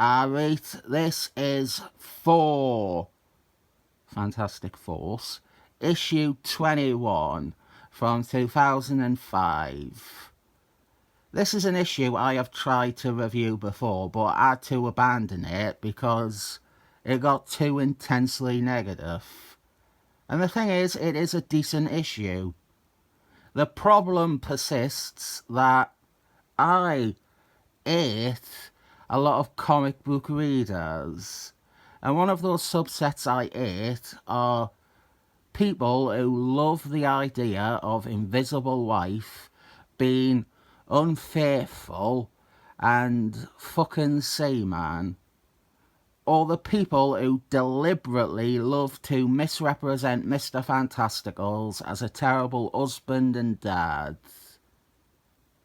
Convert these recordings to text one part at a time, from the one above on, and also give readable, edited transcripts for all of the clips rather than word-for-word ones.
I rate this is 4 Fantastic Force, issue 21 from 2005. This is an issue I have tried to review before, but I had to abandon it because it got too intensely negative. And the thing is, it is a decent issue. The problem persists that I ate a lot of comic book readers. And one of those subsets I ate are people who love the idea of Invisible Wife being unfaithful and fucking Seaman. Or the people who deliberately love to misrepresent Mr. Fantasticals as a terrible husband and dad.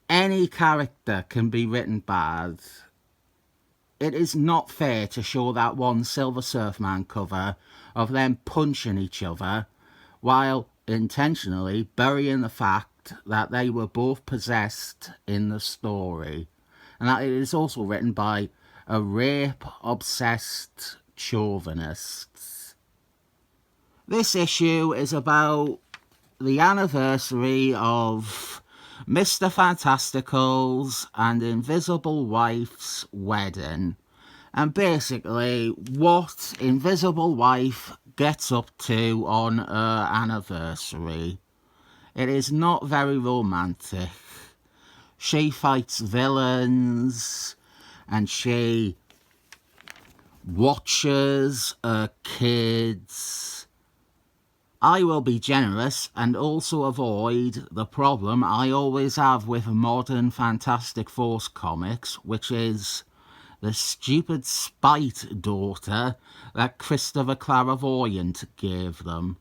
Any character can be written bad. It is not fair to show that one Silver Surfman cover of them punching each other while intentionally burying the fact that they were both possessed in the story, and that it is also written by a rape-obsessed chauvinist. This issue is about the anniversary of Mr. Fantastical's and Invisible Wife's wedding, and basically what Invisible Wife gets up to on her anniversary. It is not very romantic. She fights villains and she watches her kids. I will be generous and also avoid the problem I always have with modern Fantastic Force comics, which is the stupid spite daughter that Christopher Clairvoyant gave them.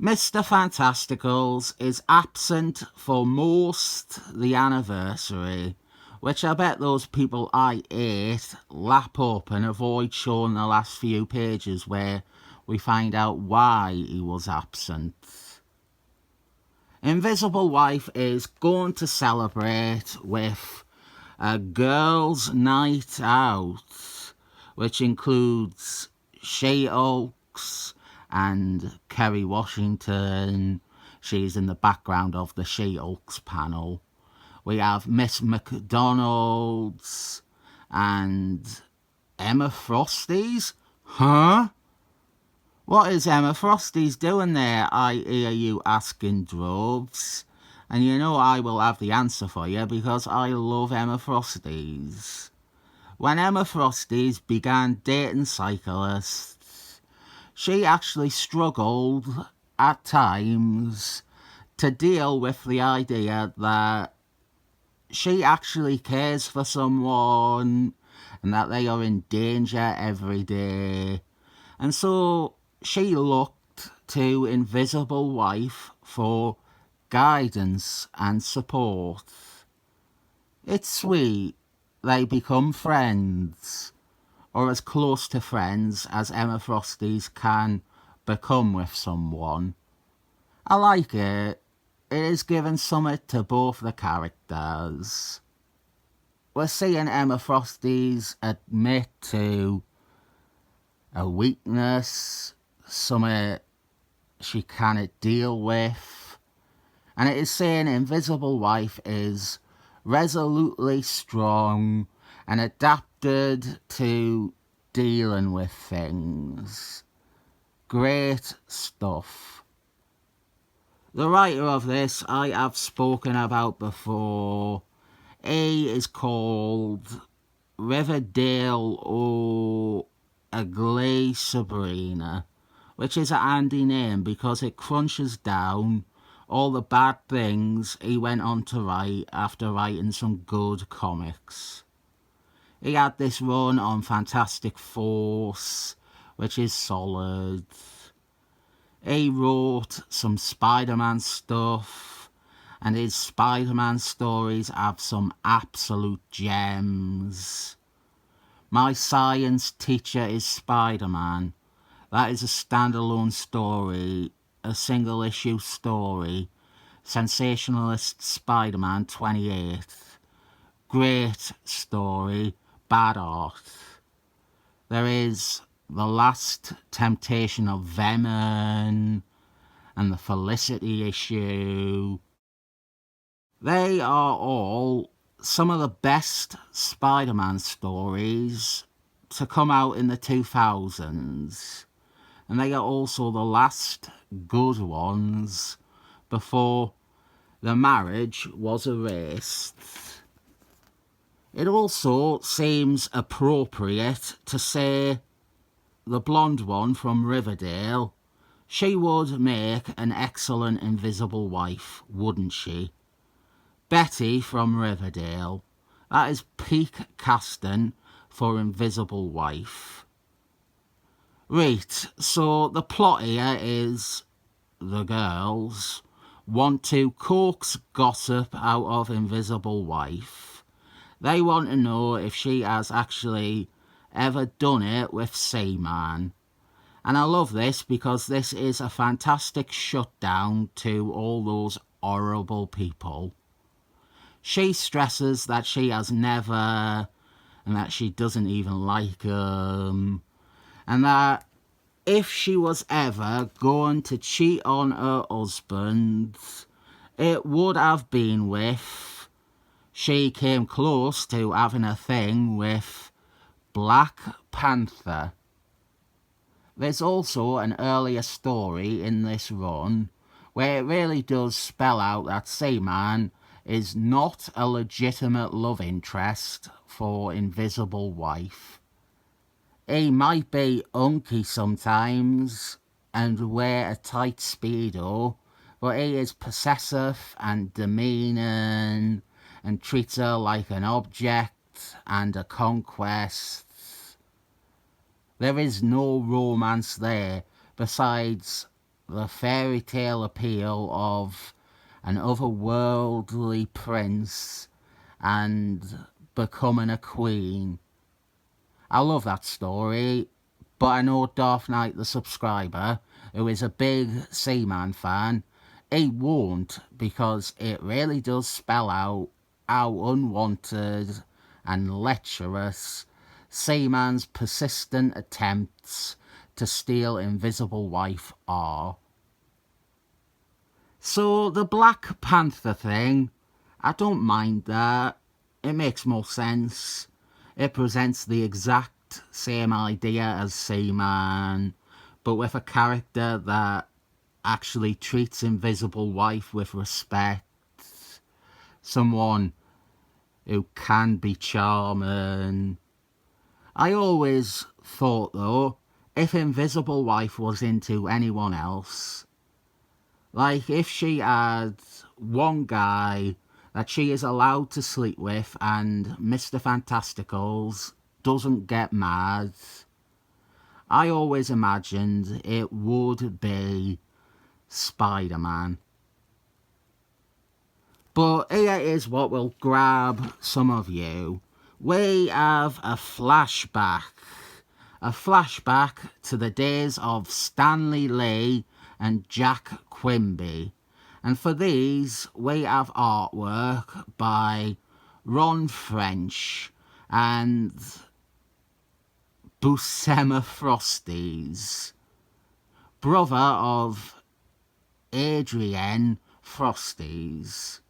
Mr. Fantasticals is absent for most the anniversary, which I bet those people I ate lap up and avoid showing the last few pages where we find out why he was absent. Invisible Wife is going to celebrate with a girls' night out, which includes She-Hulks and Kerry Washington. She's in the background of the She-Hulks panel. We have Miss McDonald's and Emma Frosty's. Huh? What is Emma Frosty's doing there, I hear you asking droves? And you know I will have the answer for you because I love Emma Frosty's. When Emma Frosty's began dating cyclists, she actually struggled at times to deal with the idea that she actually cares for someone and that they are in danger every day. And so she looked to Invisible Wife for guidance and support. It's sweet they become friends, or as close to friends as Emma Frosty's can become with someone. I like it. It is giving summit to both the characters. We're seeing Emma Frosty's admit to a weakness, something she cannot deal with, and it is saying Invisible Wife is resolutely strong and adapted to dealing with things. Great stuff. The writer of this I have spoken about before. He is called Riverdale or Aguirre-Sabrina, which is a handy name because it crunches down all the bad things he went on to write after writing some good comics. He had this run on Fantastic Force, which is solid. He wrote some Spider-Man stuff, and his Spider-Man stories have some absolute gems. My Science Teacher is Spider-Man. That is a standalone story, a single-issue story. Sensationalist Spider-Man 28th. Great story, bad art. There is The Last Temptation of Venom and the Felicity issue. They are all some of the best Spider-Man stories to come out in the 2000s. And they are also the last good ones before the marriage was erased. It also seems appropriate to say the blonde one from Riverdale, she would make an excellent Invisible Wife, wouldn't she? Betty from Riverdale, that is peak casting for Invisible Wife. Right, so the plot here is the girls want to coax gossip out of Invisible Wife. They want to know if she has actually ever done it with Seaman. And I love this because this is a fantastic shutdown to all those horrible people. She stresses that she has never, and that she doesn't even like him, and that if she was ever going to cheat on her husband, it would have been with, she came close to having a thing with Black Panther. There's also an earlier story in this run where it really does spell out that Seaman is not a legitimate love interest for Invisible Wife. He might be hunky sometimes and wear a tight Speedo, but he is possessive and demeaning and treats her like an object and a conquest. There is no romance there besides the fairy tale appeal of an otherworldly prince and becoming a queen. I love that story, but I know Darth Knight the subscriber, who is a big Seaman fan, he won't, because it really does spell out how unwanted and lecherous Seaman's persistent attempts to steal Invisible Wife are. So the Black Panther thing, I don't mind that. It makes more sense. It presents the exact same idea as Seaman, but with a character that actually treats Invisible Wife with respect. Someone who can be charming. I always thought, though, if Invisible Wife was into anyone else, like if she had one guy that she is allowed to sleep with and Mr. Fantasticals doesn't get mad, I always imagined it would be Spider-Man. But here is what will grab some of you. We have a flashback to the days of Stanley Lee and Jack Quimby. And for these, we have artwork by Ron French and Buscema Frosties, brother of Adrienne Frosties.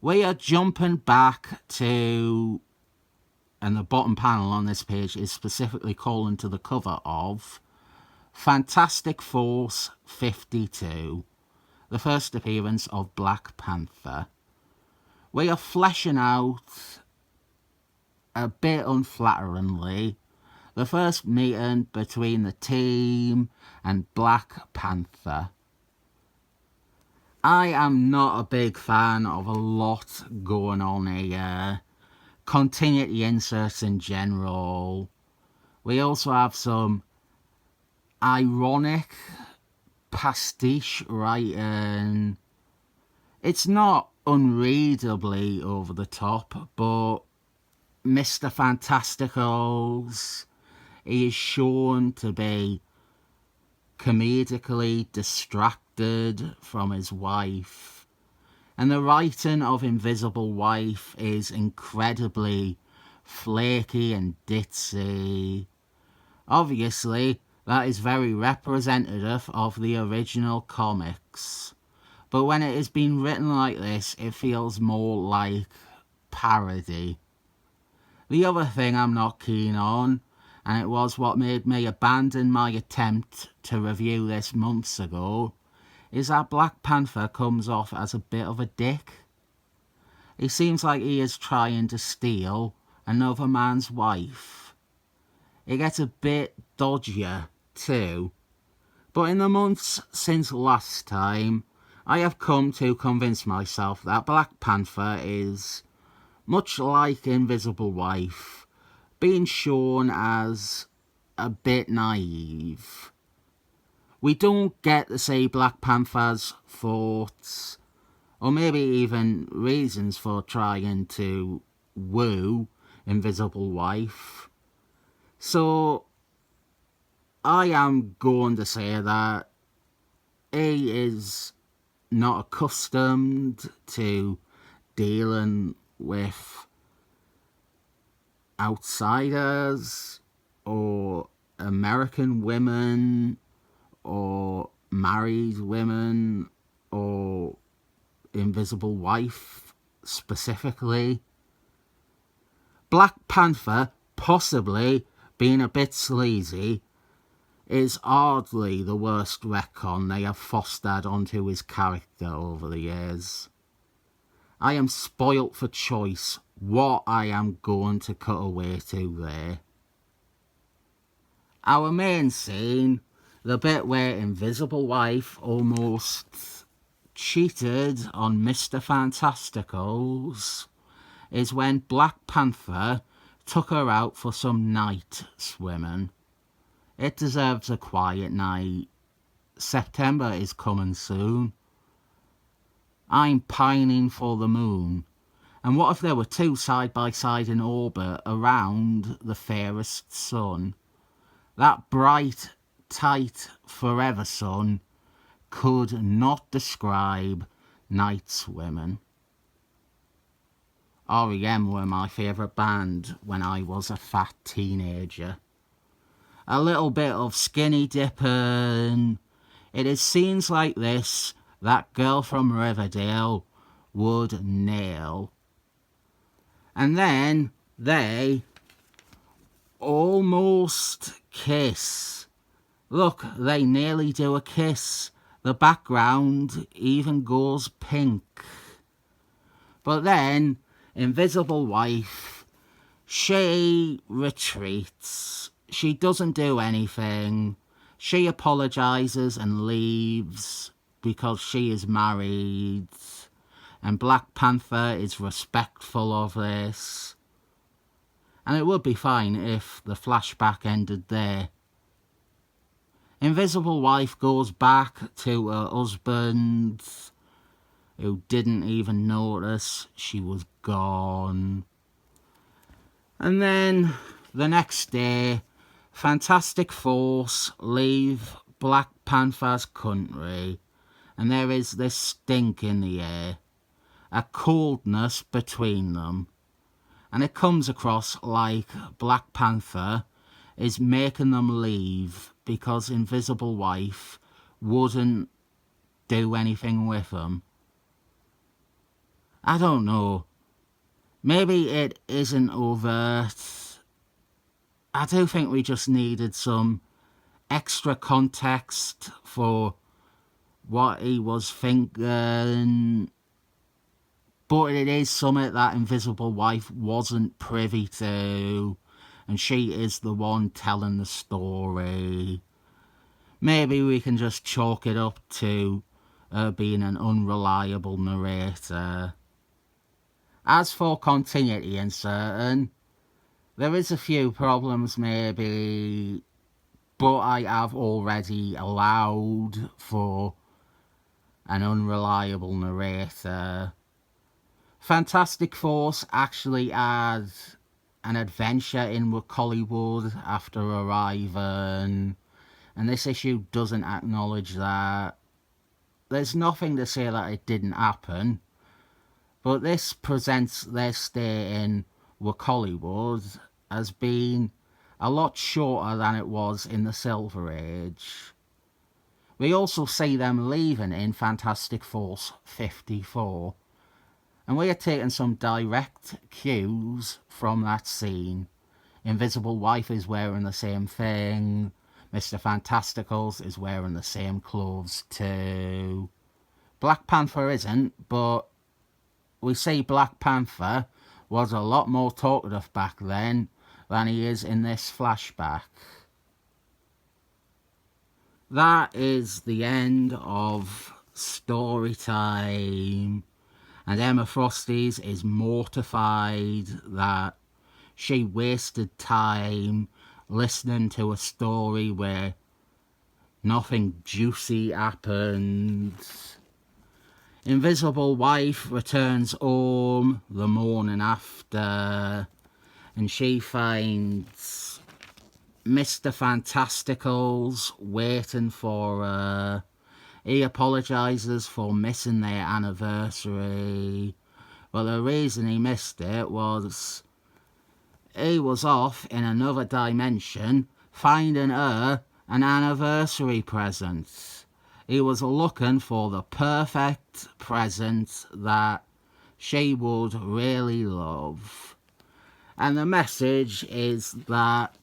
We are jumping back to, and the bottom panel on this page is specifically calling to the cover of Fantastic Force 52, the first appearance of Black Panther. We are fleshing out, a bit unflatteringly, the first meeting between the team and Black Panther. I am not a big fan of a lot going on here. Continuity inserts in general. We also have some ironic pastiche writing. It's not unreadably over the top, but Mr. Fantasticals, he is shown to be comedically distracted from his wife. And the writing of Invisible Wife is incredibly flaky and ditzy. Obviously, that is very representative of the original comics. But when it has been written like this, it feels more like parody. The other thing I'm not keen on, and it was what made me abandon my attempt to review this months ago, is that Black Panther comes off as a bit of a dick. He seems like he is trying to steal another man's wife. It gets a bit dodgier too. But in the months since last time, I have come to convince myself that Black Panther is, much like Invisible Wife, being shown as a bit naive. We don't get to see Black Panther's thoughts, or maybe even reasons for trying to woo Invisible Wife. So I am going to say that he is not accustomed to dealing with outsiders or American women or married women or Invisible Wife specifically. Black Panther possibly being a bit sleazy is hardly the worst retcon they have fostered onto his character over the years. I am spoilt for choice what I am going to cut away to there. Our main scene, the bit where Invisible Wife almost cheated on Mr. Fantasticals, is when Black Panther took her out for some night swimming. It deserves a quiet night. September is coming soon. I'm pining for the moon. And what if there were two side by side in orbit around the fairest sun? That bright, tight, forever sun could not describe night swimming. R.E.M. were my favourite band when I was a fat teenager. A little bit of skinny dipping. It is scenes like this that Girl from Riverdale would nail. And then they almost kiss. Look, they nearly do a kiss. The background even goes pink. But then, Invisible Wife, she retreats. She doesn't do anything. She apologises and leaves because she is married. And Black Panther is respectful of this. And it would be fine if the flashback ended there. Invisible Wife goes back to her husband, who didn't even notice she was gone. And then the next day, Fantastic Force leave Black Panther's country, and there is this stink in the air, a coldness between them, and it comes across like Black Panther is making them leave because Invisible Wife wouldn't do anything with them. I don't know. Maybe it isn't overt. I do think we just needed some extra context for what he was thinking. But it is something that Invisible Wife wasn't privy to, and she is the one telling the story. Maybe we can just chalk it up to her being an unreliable narrator. As for continuity and certain, there is a few problems maybe, but I have already allowed for an unreliable narrator. Fantastic Force actually had an adventure in Hollywood after arriving, and this issue doesn't acknowledge that. There's nothing to say that it didn't happen, but this presents their stay in with Hollywood has been a lot shorter than it was in the Silver Age. We also see them leaving in Fantastic Four 54, and we are taking some direct cues from that scene. Invisible Wife is wearing the same thing. Mr. Fantasticals is wearing the same clothes too. Black Panther isn't, but we see Black Panther was a lot more talkative back then than he is in this flashback. That is the end of story time. And Emma Frosty's is mortified that she wasted time listening to a story where nothing juicy happened. Invisible Wife returns home the morning after, and she finds Mr. Fantasticals waiting for her. He apologises for missing their anniversary, but the reason he missed it was he was off in another dimension finding her an anniversary present. He was looking for the perfect present that she would really love. And the message is that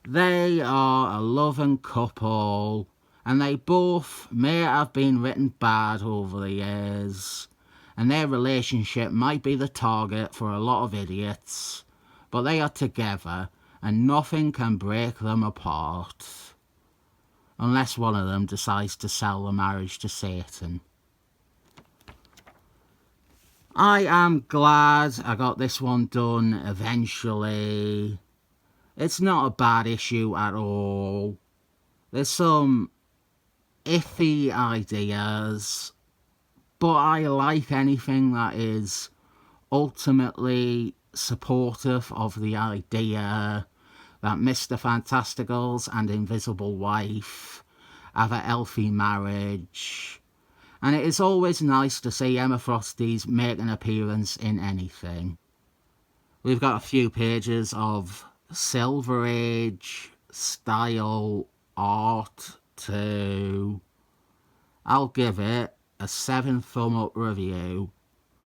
they are a loving couple, and they both may have been written bad over the years, and their relationship might be the target for a lot of idiots, but they are together, and nothing can break them apart. Unless one of them decides to sell the marriage to Satan. I am glad I got this one done eventually. It's not a bad issue at all. There's some iffy ideas, but I like anything that is ultimately supportive of the idea that Mr. Fantasticals and Invisible Wife have a healthy marriage. And it is always nice to see Emma Frosty's make an appearance in anything. We've got a few pages of Silver Age style art too. I'll give it a 7 thumb up review